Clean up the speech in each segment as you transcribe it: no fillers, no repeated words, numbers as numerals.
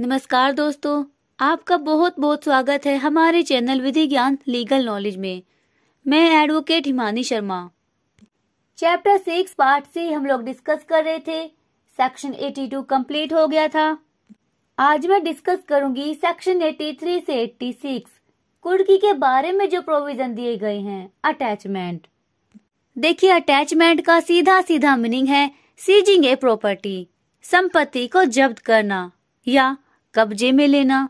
नमस्कार दोस्तों, आपका बहुत बहुत स्वागत है हमारे चैनल विधि ज्ञान लीगल नॉलेज में। मैं advocate Himani Sharma. Chapter 6 part से हम लोग डिस्कस कर रहे थे। सेक्शन 82 कंप्लीट हो गया था। आज मैं डिस्कस करूंगी सेक्शन 83 से 86 कुर्की के बारे में जो प्रोविजन दिए गए हैं। अटैचमेंट। देखिए, अटैचमेंट का सीधा सीधा मीनिंग है सीजिंग ए प्रॉपर्टी, संपत्ति को जब्त करना या कब्जे में लेना।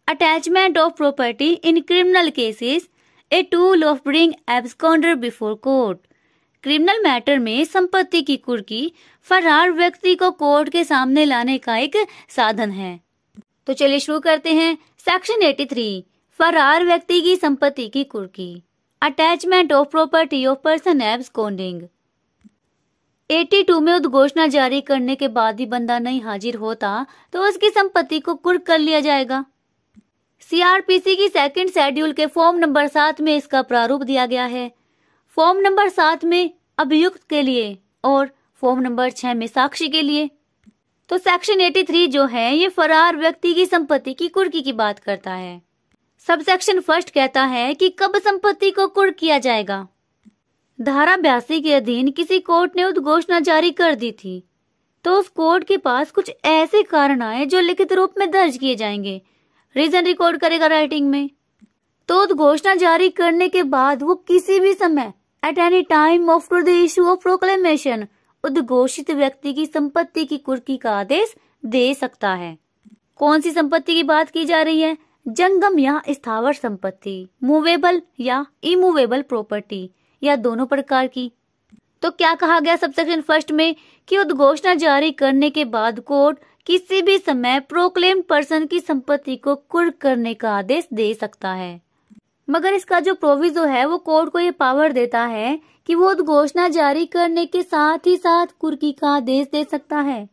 Attachment of property in criminal cases a tool of bring absconder before court. Criminal matter में संपत्ति की कुर्की फरार व्यक्ति को कोर्ट के सामने लाने का एक साधन है। तो चलिए शुरू करते हैं। सेक्शन 83 फरार व्यक्ति की संपत्ति की कुर्की। Attachment of property of person absconding. 82 में उद्घोषणा जारी करने के बाद भी बंदा नहीं हाजिर होता तो उसकी संपत्ति को कुर्क कर लिया जाएगा। सीआरपीसी की सेकंड शेड्यूल के फॉर्म नंबर 7 में इसका प्रारूप दिया गया है। फॉर्म नंबर 7 में अभियुक्त के लिए और फॉर्म नंबर 6 में साक्षी के लिए। तो सेक्शन 83 जो है ये फरार व्यक्ति की संपत्ति की कुर्की की बात करता है। सबसेक्शन फर्स्ट कहता है कि कब संपत्ति को कुर्क किया जाएगा। धारा 82 के अधीन किसी कोर्ट ने उद्घोषणा जारी कर दी थी तो उस कोर्ट के पास कुछ ऐसे कारण आए जो लिखित रूप में दर्ज किए जाएंगे। रीजन रिकॉर्ड करेगा राइटिंग में। तो उद्घोषणा जारी करने के बाद वो किसी भी समय at any time after the issue of proclamation उद्घोषित व्यक्ति की संपत्ति की कुर्की का आदेश दे सकता है। कौन सी संपत्ति की बात की जा रही है? जंगम या स्थावर संपत्ति, मूवेबल या इमूवेबल प्रॉपर्टी या दोनों प्रकार की। तो क्या कहा गया सबसेक्शन फर्स्ट में कि उद्घोषणा जारी करने के बाद कोर्ट किसी भी समय प्रोक्लेम्ड पर्सन की संपत्ति को कुर्क करने का आदेश दे सकता है। मगर इसका जो प्रोविजो है वो कोर्ट को ये पावर देता है कि वो उद्घोषणा जारी करने के साथ ही साथ कुर्की का आदेश दे सकता है।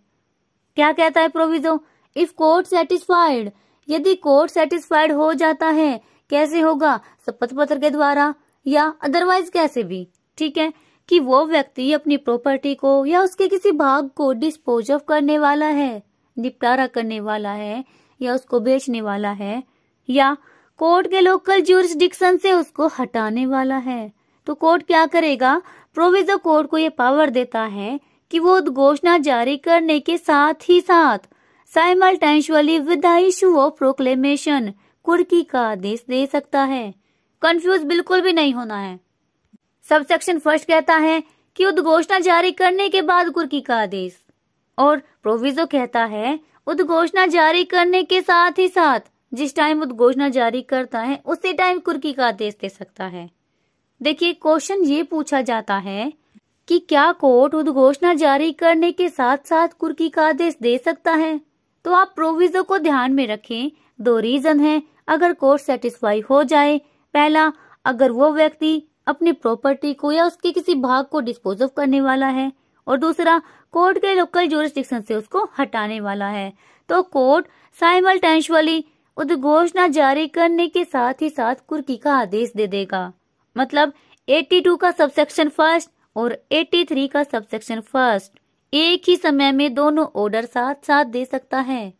क्या कहता है प्रोविजो? इफ कोर्ट सेटिस्फाइड, यदि कोर्ट सेटिस्फाइड हो जाता है। कैसे होगा? शपथ पत्र के द्वारा या अदरवाइज कैसे भी, ठीक है, कि वो व्यक्ति अपनी प्रॉपर्टी को या उसके किसी भाग को डिस्पोज ऑफ करने वाला है, निपटारा करने वाला है या उसको बेचने वाला है या कोर्ट के लोकल ज्यूरिसडिक्शन से उसको हटाने वाला है। तो कोर्ट क्या करेगा? प्रोविजो कोर्ट को ये पावर देता है कि वो उद्घोषणा जारी करने के साथ ही साथ simultaneously with the issue of proclamation कुर्की का आदेश दे सकता है। कंफ्यूज बिल्कुल भी नहीं होना है। सबसेक्शन फर्स्ट कहता है कि उद्घोषणा जारी करने के बाद कुर्की का आदेश, और प्रोविजो कहता है उद्घोषणा जारी करने के साथ ही साथ जिस टाइम उद्घोषणा जारी करता है उसी टाइम कुर्की का आदेश दे सकता है। देखिए, क्वेश्चन ये पूछा जाता है कि क्या कोर्ट उद्घोषणा जारी करने के साथ साथ कुर्की का आदेश दे सकता है? तो आप प्रोविजो को ध्यान में रखें। दो रीजन है अगर कोर्ट सेटिस्फाई हो जाए। पहला, अगर वो व्यक्ति अपनी प्रॉपर्टी को या उसके किसी भाग को डिस्पोज ऑफ करने वाला है, और दूसरा कोर्ट के लोकल ज्यूरिसडिक्शन से उसको हटाने वाला है। तो कोर्ट साइमल्टेनियसली उद्घोषणा जारी करने के साथ ही साथ कुर्की का आदेश दे देगा। मतलब 82 का सबसेक्शन फर्स्ट और 83 का सबसेक्शन फर्स्ट एक ही समय में दोनों ऑर्डर साथ साथ दे सकता है।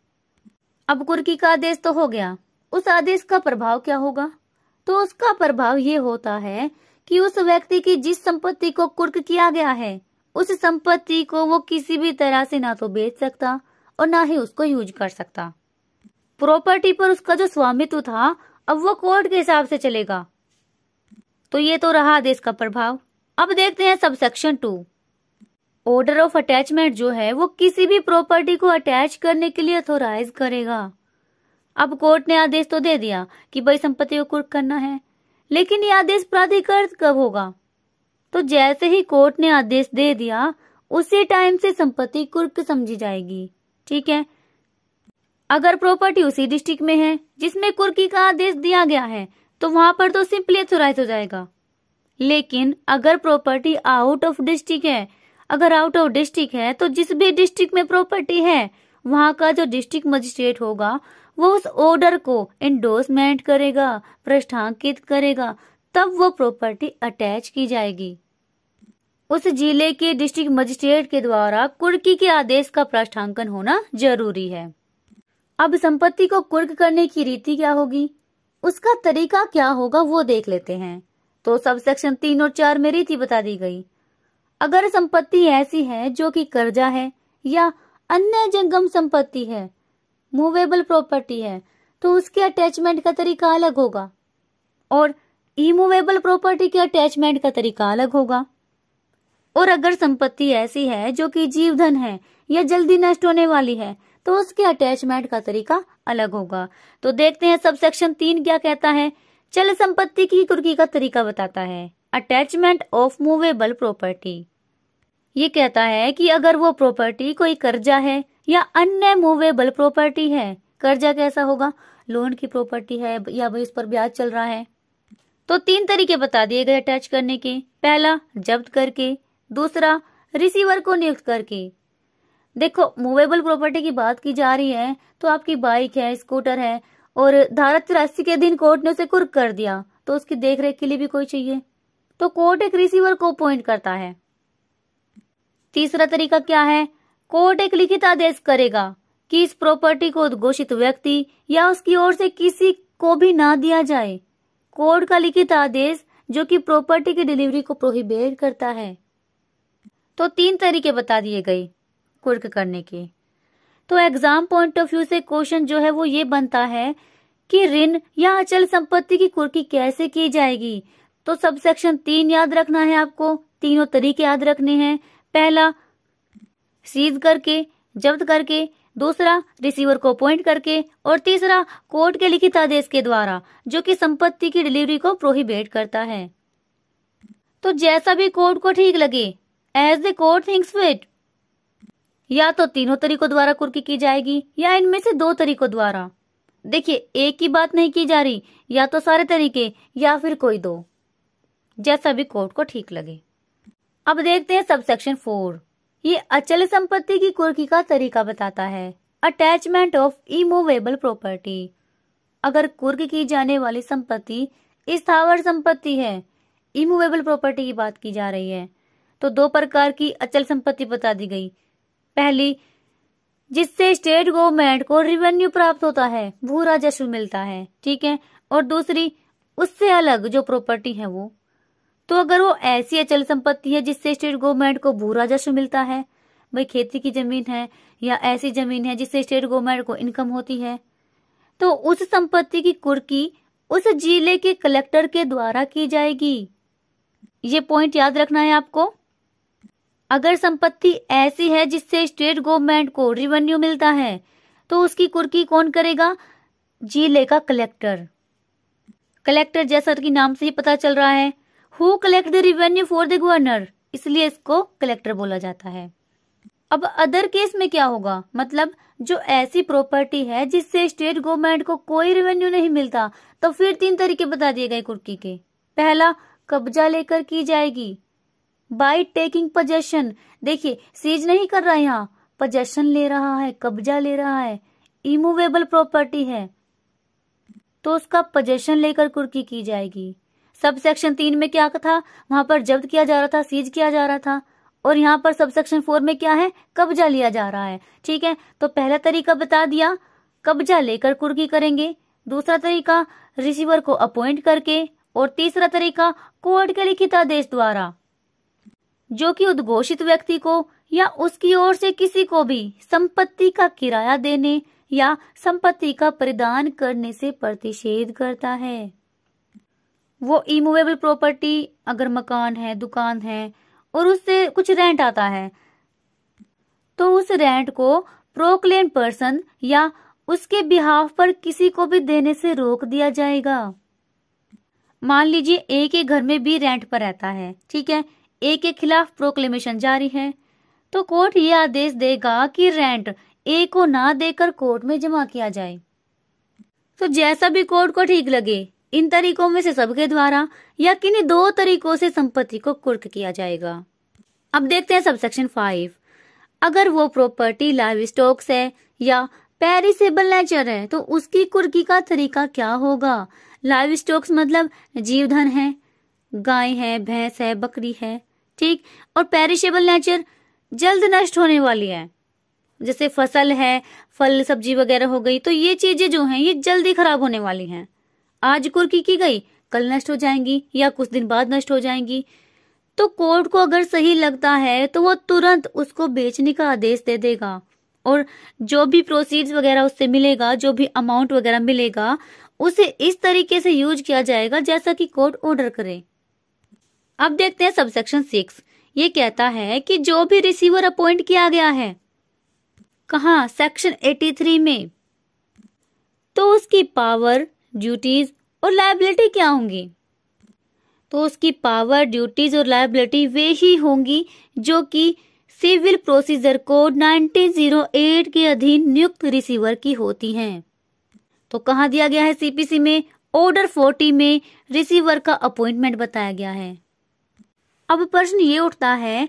अब कुर्की का आदेश तो हो गया, उस आदेश का प्रभाव क्या होगा? तो उसका प्रभाव ये होता है कि उस व्यक्ति की जिस संपत्ति को कुर्क किया गया है उस संपत्ति को वो किसी भी तरह से ना तो बेच सकता और ना ही उसको यूज कर सकता। प्रॉपर्टी पर उसका जो स्वामित्व था अब वो कोर्ट के हिसाब से चलेगा। तो ये तो रहा आदेश का प्रभाव। अब देखते हैं सबसेक्शन 2। ऑर्डर ऑफ अटैचमेंट जो है वो किसी भी प्रॉपर्टी को अटैच करने के लिए अथोराइज करेगा। अब कोर्ट ने आदेश तो दे दिया कि भाई संपत्ति को कुर्क करना है, लेकिन ये आदेश प्राधिकृत कब होगा? तो जैसे ही कोर्ट ने आदेश दे दिया उसी टाइम से संपत्ति कुर्क समझी जाएगी। ठीक है, अगर प्रॉपर्टी उसी डिस्ट्रिक्ट में है जिसमें कुर्की का आदेश दिया गया है तो वहां पर तो सिंपली अथोराइज हो जाएगा। लेकिन अगर प्रॉपर्टी आउट ऑफ डिस्ट्रिक्ट है, अगर आउट ऑफ डिस्ट्रिक्ट है तो जिस भी डिस्ट्रिक्ट में प्रॉपर्टी है वहां का जो डिस्ट्रिक्ट मजिस्ट्रेट होगा वो उस ऑर्डर को एंडोर्समेंट करेगा, पृष्ठांकित करेगा, तब वो प्रॉपर्टी अटैच की जाएगी। उस जिले के डिस्ट्रिक्ट मजिस्ट्रेट के द्वारा कुर्की के आदेश का पृष्ठांकन होना जरूरी है। अब संपत्ति को कुर्क करने की रीति क्या होगी, उसका तरीका क्या होगा वो देख लेते हैं। तो सब सेक्शन 3 और 4 में रीति बता दी गई। अगर संपत्ति ऐसी है जो कि कर्जा है या अन्य जंगम संपत्ति है, मूवेबल प्रॉपर्टी है, तो उसके अटैचमेंट का तरीका अलग होगा और इमूवेबल प्रॉपर्टी के अटैचमेंट का तरीका अलग होगा। और अगर संपत्ति ऐसी है जो कि जीवधन है या जल्दी नष्ट होने वाली है, तो उसके अटैचमेंट का तरीका अलग होगा। तो देखते हैं सब सेक्शन 3 क्या कहता है। चल संपत्ति की कुर्की का तरीका बताता है, अटैचमेंट ऑफ मूवेबल प्रॉपर्टी। ये कहता है कि अगर वो प्रॉपर्टी कोई कर्जा है या अन्य मूवेबल प्रॉपर्टी है, कर्जा कैसा होगा, लोन की प्रॉपर्टी है या इस पर ब्याज चल रहा है, तो 3 तरीके बता दिए गए अटैच करने के। पहला जब्त करके, दूसरा रिसीवर को नियुक्त करके। देखो मूवेबल प्रॉपर्टी की बात की जा रही है तो आपकी बाइक है, स्कूटर है और धारा 83 के दिन कोर्ट ने उसे कुर्क कर दिया, तो उसकी देखरेख के लिए भी कोई चाहिए, तो कोर्ट एक रिसीवर को अपॉइंट करता है। तीसरा तरीका क्या है, कोर्ट एक लिखित आदेश करेगा कि इस प्रॉपर्टी को उद्घोषित व्यक्ति या उसकी ओर से किसी को भी ना दिया जाए। कोर्ट का लिखित आदेश जो कि प्रॉपर्टी की डिलीवरी को प्रोहिबिट करता है। तो 3 तरीके बता दिए गए कुर्क करने के। तो एग्जाम पॉइंट ऑफ व्यू से क्वेश्चन जो है वो ये बनता है कि ऋण या अचल संपत्ति की कुर्की कैसे की जाएगी। तो सब सेक्शन 3 याद रखना है आपको, तीनों तरीके याद रखने हैं। पहला सीज करके, जब्त करके, दूसरा रिसीवर को अपॉइंट करके और तीसरा कोर्ट के लिखित आदेश के द्वारा जो कि संपत्ति की डिलीवरी को प्रोहिबिट करता है। तो जैसा भी कोर्ट को ठीक लगे, as the court thinks fit, या तो तीनों तरीकों द्वारा कुर्की की जाएगी या इनमें से 2 तरीकों द्वारा। देखिए एक ही बात नहीं की जा रही, या तो सारे तरीके या फिर कोई 2, जैसा भी कोर्ट को ठीक लगे। अब देखते हैं सब सेक्शन 4। ये अचल संपत्ति की कुर्की का तरीका बताता है, अटैचमेंट ऑफ इमूवेबल प्रॉपर्टी। अगर कुर्क की जाने वाली संपत्ति स्थावर संपत्ति है, इमूवेबल प्रॉपर्टी की बात की जा रही है, तो 2 प्रकार की अचल संपत्ति बता दी गई। पहली जिससे स्टेट गवर्नमेंट को रेवेन्यू प्राप्त होता है, भू राजस्व मिलता है, ठीक है, और दूसरी उससे अलग जो प्रॉपर्टी है वो। तो अगर वो ऐसी अचल संपत्ति है जिससे स्टेट गवर्नमेंट को भू राजस्व मिलता है, भाई खेती की जमीन है या ऐसी जमीन है जिससे स्टेट गवर्नमेंट को इनकम होती है, तो उस संपत्ति की कुर्की उस जिले के कलेक्टर के द्वारा की जाएगी। ये पॉइंट याद रखना है आपको। अगर संपत्ति ऐसी है जिससे स्टेट गवर्नमेंट को रेवेन्यू मिलता है, तो उसकी कुर्की कौन करेगा, जिले का कलेक्टर। कलेक्टर जैसा कि नाम से ही पता चल रहा है, who collect the revenue for the governor, इसलिए इसको कलेक्टर बोला जाता है। अब अदर केस में क्या होगा, मतलब जो ऐसी प्रॉपर्टी है जिससे स्टेट गवर्नमेंट को कोई रेवेन्यू नहीं मिलता, तो फिर 3 तरीके बता दिए गए कुर्की के। पहला कब्जा लेकर की जाएगी, बाय टेकिंग पोजेशन। देखिए सीज नहीं कर रहा है, यहाँ पोजेशन ले रहा है, कब्जा ले रहा है, इमूवेबल प्रॉपर्टी है तो उसका पोजेशन लेकर कुर्की की जाएगी। सब सेक्शन 3 में क्या था, वहां पर जब्त किया जा रहा था, सीज किया जा रहा था, और यहाँ पर सब सेक्शन 4 में क्या है, कब्जा लिया जा रहा है, ठीक है। तो पहला तरीका बता दिया, कब्जा लेकर कुर्की करेंगे, दूसरा तरीका रिसीवर को अपॉइंट करके, और तीसरा तरीका कोर्ट के लिखित आदेश द्वारा जो कि उद्घोषित व्यक्ति को या उसकी ओर से किसी को भी संपत्ति का किराया देने या संपत्ति का प्रदान करने से प्रतिषेध करता है। वो इमूवेबल प्रॉपर्टी अगर मकान है, दुकान है और उससे कुछ रेंट आता है, तो उस रेंट को प्रोक्लेम पर्सन या उसके बिहाफ पर किसी को भी देने से रोक दिया जाएगा। मान लीजिए एक एक घर में भी रेंट पर रहता है, ठीक है, एक के खिलाफ प्रोक्लेमेशन जारी है, तो कोर्ट ये आदेश देगा कि रेंट ए को ना देकर कोर्ट में जमा किया जाए। तो जैसा भी कोर्ट को ठीक लगे, इन तरीकों में से सबके द्वारा या किन्हीं 2 तरीकों से संपत्ति को कुर्क किया जाएगा। अब देखते हैं सबसेक्शन 5। अगर वो प्रॉपर्टी लाइव स्टॉक्स है या पेरिसेबल नेचर है, तो उसकी कुर्की का तरीका क्या होगा। लाइव स्टॉक्स मतलब जीवधन है, गाय है, भैंस है, बकरी है, ठीक, और पेरिशेबल नेचर जल्द नष्ट होने वाली है, जैसे फसल है, फल सब्जी वगैरह हो गई, तो ये चीजें जो हैं ये जल्दी खराब होने वाली हैं। आज कुर्की की गई, कल नष्ट हो जाएंगी या कुछ दिन बाद नष्ट हो जाएंगी। तो कोर्ट को अगर सही लगता है तो वो तुरंत उसको बेचने का आदेश दे देगा, और जो भी प्रोसीड्स वगैरह उससे मिलेगा, जो भी अमाउंट वगैरह मिलेगा, उसे इस तरीके से यूज किया जाएगा जैसा कि कोर्ट ऑर्डर करे। अब देखते हैं सबसेक्शन 6। ये कहता है कि जो भी रिसीवर अपॉइंट किया गया है, कहाँ, सेक्शन 83 में, तो उसकी पावर, ड्यूटीज और लायबिलिटी क्या होंगी? तो उसकी पावर, ड्यूटीज और लायबिलिटी वे ही होंगी जो कि सिविल प्रोसीजर कोड 1908 के अधीन नियुक्त रिसीवर की होती हैं। तो कहाँ दिया गया है? सीपीसी में ऑर्डर 40 में रिसीवर का अपॉइंटमेंट बताया गया है। अब प्रश्न ये उठता है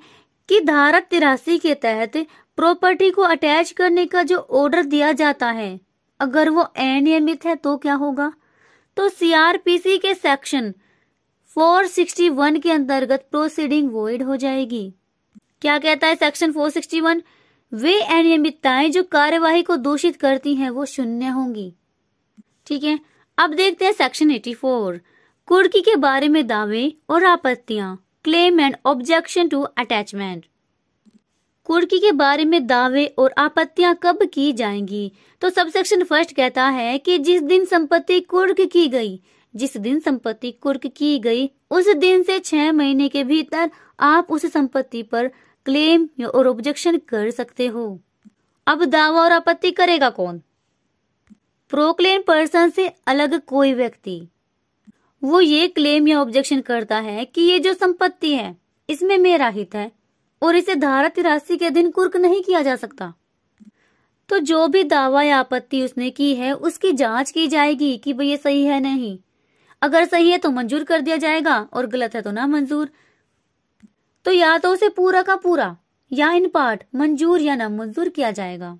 कि धारा 83 के तहत प्रॉपर्टी को अटैच करने का जो ऑर्डर दिया जाता है, अगर वो अनियमित है तो क्या होगा? तो सीआरपीसी के सेक्शन 461 के अंतर्गत प्रोसीडिंग वॉइड हो जाएगी। क्या कहता है सेक्शन 461? वे अनियमितताएं जो कार्यवाही को दूषित करती हैं वो शून्य होंगी। ठीक है, अब देखते हैं सेक्शन 84, कुर्की के बारे में दावे और आपत्तियां, claim and objection to attachment. कुर्की के बारे में दावे और आपत्तियां कब की जाएंगी? तो सबसेक्शन 1 कहता है कि जिस दिन संपत्ति कुर्क की गई, जिस दिन संपत्ति कुर्क की गई उस दिन से 6 महीने के भीतर आप उस संपत्ति पर क्लेम और ऑब्जेक्शन कर सकते हो। अब दावा और आपत्ति करेगा कौन? प्रोक्लेम पर्सन से अलग कोई व्यक्ति। वो ये क्लेम या ऑब्जेक्शन करता है कि ये जो संपत्ति है इसमें मेरा हित है और इसे धारा 83 के अधीन कुर्क नहीं किया जा सकता। तो जो भी दावा या आपत्ति उसने की है उसकी जांच की जाएगी कि भाई ये सही है नहीं। अगर सही है तो मंजूर कर दिया जाएगा और गलत है तो ना मंजूर। तो या तो उसे पूरा का पूरा या इन पार्ट मंजूर या ना मंजूर किया जाएगा।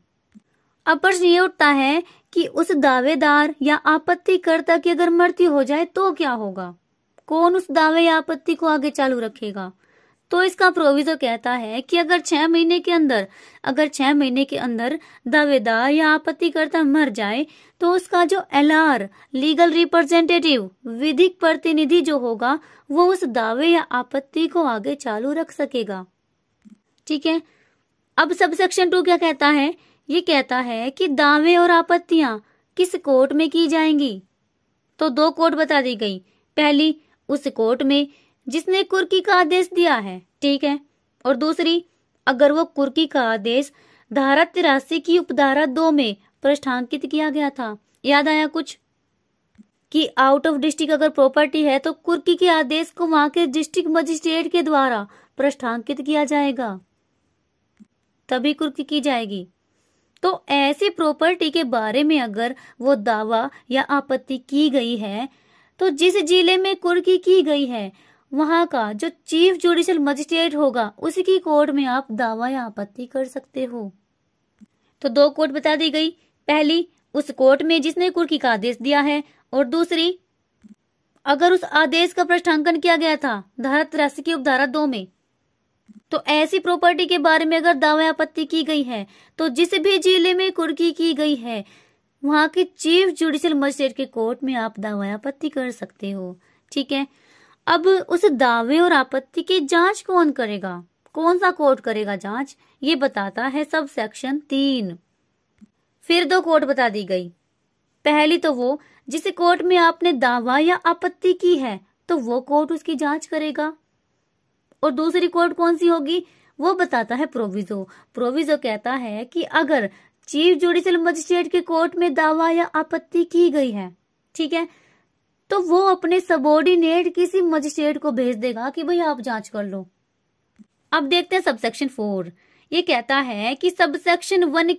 अब प्रश्न ये उठता है कि उस दावेदार या आपत्तिकर्ता की अगर मृत्यु हो जाए तो क्या होगा? कौन उस दावे या आपत्ति को आगे चालू रखेगा? तो इसका प्रोविजो कहता है कि अगर 6 महीने के अंदर दावेदार या आपत्तिकर्ता मर जाए तो उसका जो एलआर, लीगल रिप्रेजेंटेटिव, विधिक प्रतिनिधि जो होगा वो उस दावे या आपत्ति को आगे चालू रख सकेगा। ठीक है, अब सबसेक्शन 2 क्या कहता है? ये कहता है कि दावे और आपत्तियां किस कोर्ट में की जाएंगी? तो 2 कोर्ट बता दी गई। पहली उस कोर्ट में जिसने कुर्की का आदेश दिया है, ठीक है, और दूसरी अगर वो कुर्की का आदेश धारा 83 की उपधारा 2 में प्रष्ठांकित किया गया था। याद आया कुछ कि आउट ऑफ डिस्ट्रिक्ट अगर प्रॉपर्टी है तो कुर्की के आदेश को वहां के डिस्ट्रिक्ट मजिस्ट्रेट के द्वारा प्रष्ठांकित किया जाएगा, तभी कुर्की की जाएगी। तो ऐसी प्रॉपर्टी के बारे में अगर वो दावा या आपत्ति की गई है तो जिस जिले में कुर्की की गई है वहां का जो चीफ जुडिशियल मजिस्ट्रेट होगा उसकी कोर्ट में आप दावा या आपत्ति कर सकते हो। तो 2 कोर्ट बता दी गई। पहली उस कोर्ट में जिसने कुर्की का आदेश दिया है, और दूसरी अगर उस आदेश का प्रष्ठांकन किया गया था धारा 83 की उपधारा 2 में। तो ऐसी प्रॉपर्टी के बारे में अगर दावा आपत्ति की गई है तो जिस भी जिले में कुर्की की गई है वहां के चीफ जुडिशियल मजिस्ट्रेट के कोर्ट में आप दावा आपत्ति कर सकते हो। ठीक है, अब उस दावे और आपत्ति की जांच कौन करेगा? कौन सा कोर्ट करेगा जांच? ये बताता है सब सेक्शन 3। फिर 2 कोर्ट बता दी गई। पहली तो वो जिस कोर्ट में आपने दावा या आपत्ति की है तो वो कोर्ट उसकी जांच करेगा, और दूसरी कोर्ट कौन सी होगी वो बताता है प्रोविजो। प्रोविजो कहता है कि अगर चीफ जुडिशियल मजिस्ट्रेट के कोर्ट में दावा या आपत्ति की गई है, ठीक है, तो वो अपने सबऑर्डिनेट किसी मजिस्ट्रेट को भेज देगा कि भाई आप जांच कर लो। अब देखते हैं सबसेक्शन 4। ये कहता है कि सबसेक्शन 1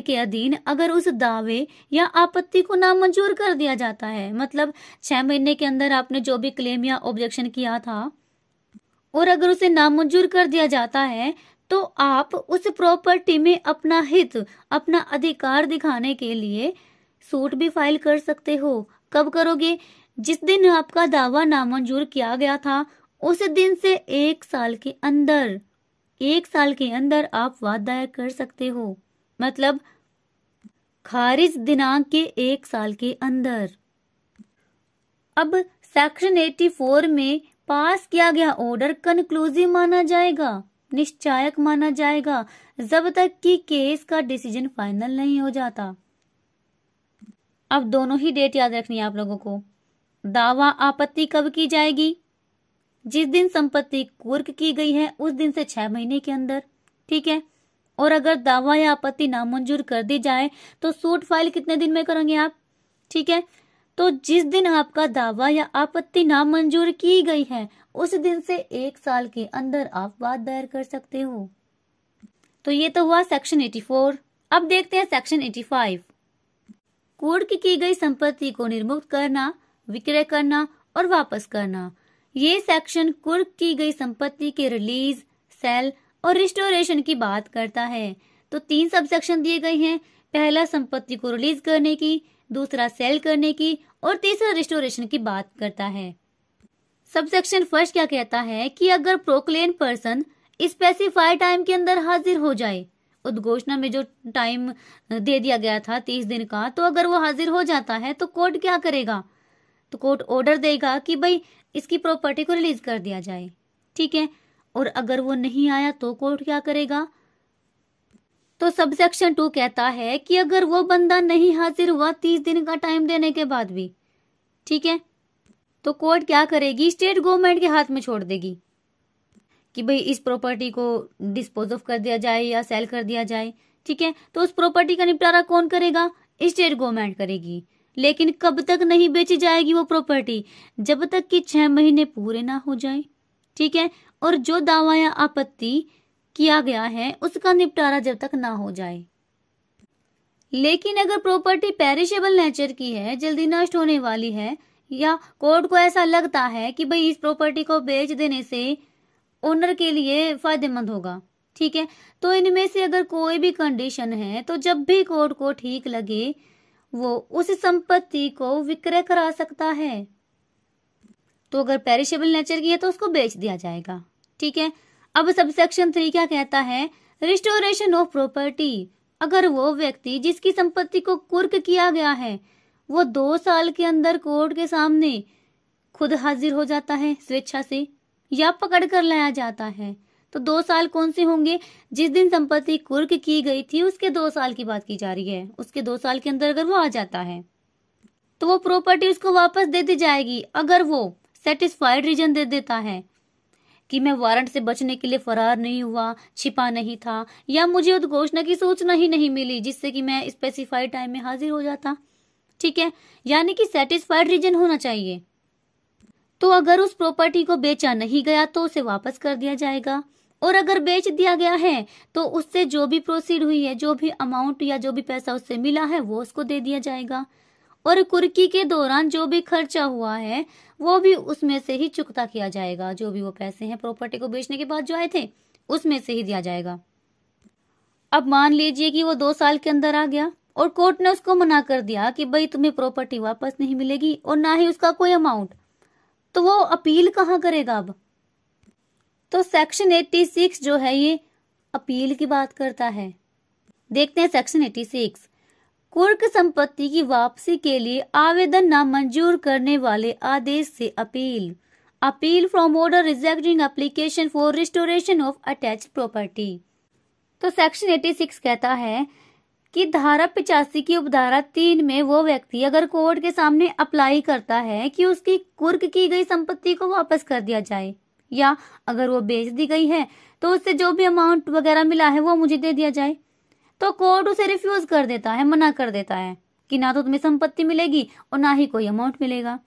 के अधीन अगर उस दावे या आपत्ति को नामंजूर कर दिया जाता है, मतलब 6 महीने के अंदर आपने जो भी क्लेम या ऑब्जेक्शन किया था और अगर उसे नामंजूर कर दिया जाता है तो आप उस प्रॉपर्टी में अपना हित, अपना अधिकार दिखाने के लिए सूट भी फाइल कर सकते हो। कब करोगे? जिस दिन आपका दावा नामंजूर किया गया था उस दिन से 1 साल के अंदर। 1 साल के अंदर आप वाद दायर कर सकते हो। मतलब खारिज दिनांक के 1 साल के अंदर। अब सेक्शन 84 में पास किया गया ऑर्डर कंक्लूसिव माना जाएगा, निश्चायक माना जाएगा, जब तक कि केस का डिसीजन फाइनल नहीं हो जाता। अब दोनों ही डेट याद रखनी है आप लोगों को। दावा आपत्ति कब की जाएगी? जिस दिन संपत्ति कुर्क की गई है उस दिन से 6 महीने के अंदर, ठीक है। और अगर दावा या आपत्ति नामंजूर कर दी जाए तो सूट फाइल कितने दिन में करेंगे आप? ठीक है, तो जिस दिन आपका दावा या आपत्ति नामंजूर की गई है उस दिन से 1 साल के अंदर आप वाद दायर कर सकते हो। तो ये तो हुआ सेक्शन 84। अब देखते हैं सेक्शन 85। कुर्क की गई संपत्ति को निर्मुक्त करना, विक्रय करना और वापस करना। ये सेक्शन कुर्क की गई संपत्ति के रिलीज, सेल और रिस्टोरेशन की बात करता है। तो 3 सब सेक्शन दिए गए हैं। पहला संपत्ति को रिलीज करने की, दूसरा सेल करने की और तीसरा रिस्टोरेशन की बात करता है। सब सेक्शन फर्स्ट क्या कहता है कि अगर प्रोक्लेन पर्सन स्पेसिफाइड टाइम के अंदर हाजिर हो जाए, उद्घोषणा में जो टाइम दे दिया गया था 30 दिन का, तो अगर वो हाजिर हो जाता है तो कोर्ट क्या करेगा? तो कोर्ट ऑर्डर देगा कि भाई इसकी प्रॉपर्टी को रिलीज कर दिया जाए, ठीक है। और अगर वो नहीं आया तो कोर्ट क्या करेगा? तो सब सेक्शन 2 कहता है कि अगर वो बंदा नहीं हाजिर हुआ 30 दिन का टाइम देने के बाद भी, ठीक है, तो कोर्ट क्या करेगी? स्टेट गवर्नमेंट के हाथ में छोड़ देगी कि भाई इस प्रॉपर्टी को डिस्पोज ऑफ कर दिया जाए या सेल कर दिया जाए, ठीक है। तो उस प्रॉपर्टी का निपटारा कौन करेगा? स्टेट गवर्नमेंट करेगी। लेकिन कब तक नहीं बेची जाएगी वो प्रॉपर्टी? जब तक कि 6 महीने पूरे ना हो जाए, ठीक है। और जो दावा या आपत्ति किया गया है उसका निपटारा जब तक ना हो जाए। लेकिन अगर प्रॉपर्टी पेरिशेबल नेचर की है, जल्दी नष्ट होने वाली है, या कोर्ट को ऐसा लगता है कि भाई इस प्रॉपर्टी को बेच देने से ओनर के लिए फायदेमंद होगा, ठीक है, तो इनमें से अगर कोई भी कंडीशन है तो जब भी कोर्ट को ठीक लगे वो उस संपत्ति को विक्रय करा सकता है। तो अगर पेरिशेबल नेचर की है तो उसको बेच दिया जाएगा, ठीक है। अब सब सेक्शन 3 क्या कहता है? Restoration of property. अगर वो व्यक्ति जिसकी संपत्ति को कुर्क किया गया है वो 2 साल के अंदर कोर्ट के सामने खुद हाजिर हो जाता है स्वेच्छा से, या पकड़ कर लाया जाता है, तो 2 साल कौन से होंगे? जिस दिन संपत्ति कुर्क की गई थी उसके 2 साल की बात की जा रही है। उसके 2 साल के अंदर अगर वो आ जाता है तो वो प्रॉपर्टी उसको वापस दे दी जाएगी। अगर वो सेटिस्फाइड रीजन दे देता है कि मैं वारंट से बचने के लिए फरार नहीं हुआ, छिपा नहीं था, या मुझे उद्घोषणा की सूचना ही नहीं मिली जिससे कि मैं स्पेसिफाइड टाइम में हाजिर हो जाता, ठीक है, यानी कि सेटिस्फाइड रीजन होना चाहिए। तो अगर उस प्रॉपर्टी को बेचा नहीं गया तो उसे वापस कर दिया जाएगा। और अगर बेच दिया गया है तो उससे जो भी प्रोसीड हुई है, जो भी अमाउंट या जो भी पैसा उससे मिला है वो उसको दे दिया जाएगा। और कुर्की के दौरान जो भी खर्चा हुआ है वो भी उसमें से ही चुकता किया जाएगा। जो भी वो पैसे हैं प्रॉपर्टी को बेचने के बाद जो आए थे उसमें से ही दिया जाएगा। अब मान लीजिए कि वो 2 साल के अंदर आ गया और कोर्ट ने उसको मना कर दिया कि भाई तुम्हें प्रॉपर्टी वापस नहीं मिलेगी और ना ही उसका कोई अमाउंट, तो वो अपील कहाँ करेगा? अब तो सेक्शन 86 जो है ये अपील की बात करता है। देखते हैं सेक्शन 86। कुर्क संपत्ति की वापसी के लिए आवेदन नामंजूर करने वाले आदेश से appeal. Appeal from order rejecting application for restoration of attached property. तो सेक्शन 86 कहता है कि धारा 85 की उपधारा 3 में वो व्यक्ति अगर कोर्ट के सामने अप्लाई करता है कि उसकी कुर्क की गई संपत्ति को वापस कर दिया जाए, या अगर वो बेच दी गई है तो उससे जो भी अमाउंट वगैरह मिला है वो मुझे दे दिया जाए, तो कोर्ट उसे रिफ्यूज कर देता है, मना कर देता है कि ना तो तुम्हें संपत्ति मिलेगी और ना ही कोई अमाउंट मिलेगा।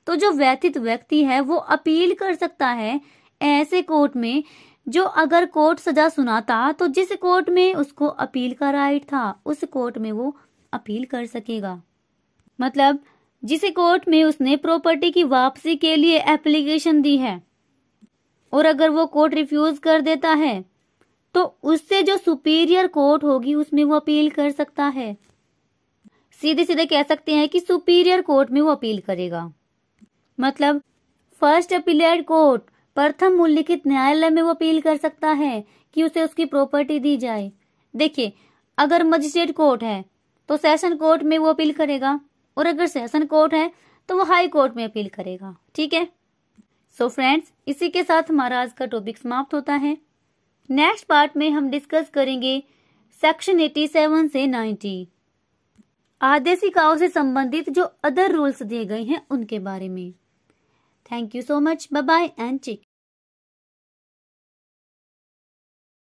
तो जो व्यथित व्यक्ति है वो अपील कर सकता है ऐसे कोर्ट में, जो अगर कोर्ट सजा सुनाता तो जिस कोर्ट में उसको अपील का राइट था उस कोर्ट में वो अपील कर सकेगा। मतलब जिस कोर्ट में उसने प्रॉपर्टी की वापसी के लिए एप्लीकेशन दी है और अगर वो कोर्ट रिफ्यूज कर देता है तो उससे जो सुपीरियर कोर्ट होगी उसमें वो अपील कर सकता है। सीधे सीधे कह सकते हैं कि सुपीरियर कोर्ट में वो अपील करेगा। मतलब फर्स्ट अपीलेट कोर्ट, प्रथम उल्लिखित न्यायालय में वो अपील कर सकता है कि उसे उसकी प्रॉपर्टी दी जाए। देखिए, अगर मजिस्ट्रेट कोर्ट है तो सेशन कोर्ट में वो अपील करेगा, और अगर सेशन कोर्ट है तो वो हाई कोर्ट में अपील करेगा। ठीक है। सो फ्रेंड्स, इसी के साथ हमारा आज का टॉपिक समाप्त होता है। नेक्स्ट पार्ट में हम डिस्कस करेंगे सेक्शन 87 से 90 आदेशिकाओं से संबंधित जो अदर रूल्स दिए गए हैं उनके बारे में। Thank you so much. Bye bye and take care.